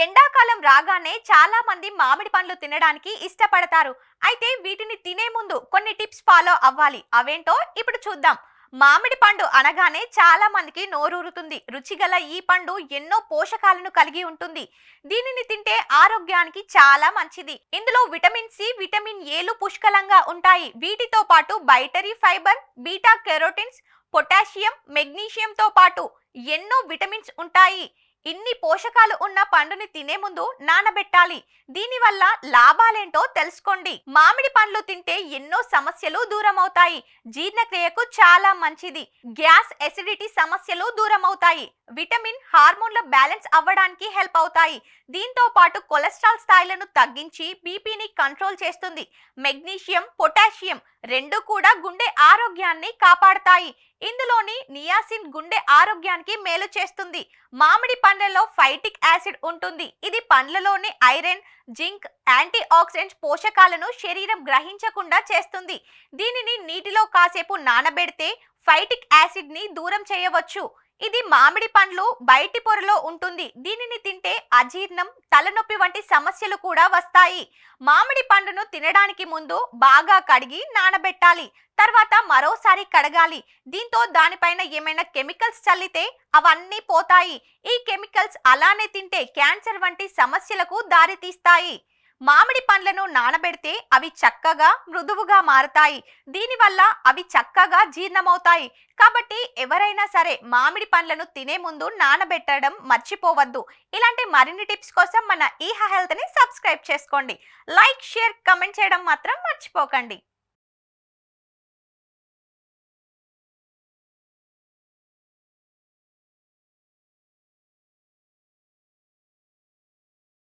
ఎండాకాలం రాగానే చాలా మంది మామిడి పండ్లు తినడానికి ఇష్టపడతారు. అయితే వీటిని తినే ముందు కొన్ని టిప్స్ ఫాలో అవ్వాలి. అవేంటో ఇప్పుడు చూద్దాం. మామిడి పండు అనగానే చాలా మందికి నోరూరుతుంది. రుచిగల ఈ పండు ఎన్నో పోషకాలను కలిగి ఉంటుంది. దీనిని తింటే ఆరోగ్యానికి చాలా మంచిది. ఇందులో విటమిన్ సి, విటమిన్ ఏలు పుష్కలంగా ఉంటాయి. వీటితో పాటు బైటరీ ఫైబర్, బీటా కెరోటిన్స్, పొటాషియం, మెగ్నీషియంతో పాటు ఎన్నో విటమిన్స్ ఉంటాయి. ఇన్ని పోషకాలు ఉన్న పండుని తినే ముందు నానబెట్టాలి. దీనివల్ల లాభాలేంటో తెలుసుకోండి. మామిడి పండ్లు తింటే ఎన్నో సమస్యలు దూరం అవుతాయి. జీర్ణక్రియకు చాలా మంచిది. గ్యాస్, ఎసిడిటీ సమస్యలు దూరం అవుతాయి. విటమిన్, హార్మోన్ల బ్యాలెన్స్ అవ్వడానికి హెల్ప్ అవుతాయి. దీంతో పాటు కొలెస్ట్రాల్ స్థాయిలను తగ్గించి బీపీని కంట్రోల్ చేస్తుంది. మెగ్నీషియం, పొటాషియం రెండు కూడా గుండె ఆరోగ్యాన్ని కాపాడతాయి. ఇందులోని నియాసిన్ గుండె ఆరోగ్యానికి మేలు చేస్తుంది. మామిడి పండ్లలో ఫైటిక్ యాసిడ్ ఉంటుంది. ఇది పండ్లలోని ఐరన్, జింక్, యాంటీ ఆక్సిడెంట్స్ పోషకాలను శరీరం గ్రహించకుండా చేస్తుంది. దీనిని నీటిలో కాసేపు నానబెడితే ఫైటిక్ యాసిడ్ ని దూరం చేయవచ్చు. ఇది మామిడి పండ్లు బయటి పొరలో ఉంటుంది. దీనిని తింటే అజీర్ణం, తలనొప్పి వంటి సమస్యలు కూడా వస్తాయి. మామిడి పండును తినడానికి ముందు బాగా కడిగి నానబెట్టాలి. తర్వాత మరోసారి కడగాలి. దీంతో దానిపైన ఏమైనా కెమికల్స్ చల్లితే అవన్నీ పోతాయి. ఈ కెమికల్స్ అలానే తింటే క్యాన్సర్ వంటి సమస్యలకు దారితీస్తాయి. మామిడి పండ్లను నానబెడితే అవి చక్కగా మృదువుగా మారతాయి. దీనివల్ల అవి చక్కగా జీర్ణమవుతాయి. కాబట్టి ఎవరైనా సరే మామిడి పండ్లను తినే ముందు నానబెట్టడం మర్చిపోవద్దు. ఇలాంటి మరిన్ని టిప్స్ కోసం మన ఈహా హెల్త్ ని సబ్స్క్రైబ్ చేసుకోండి. లైక్, షేర్, కమెంట్ చేయడం మాత్రం మర్చిపోకండి.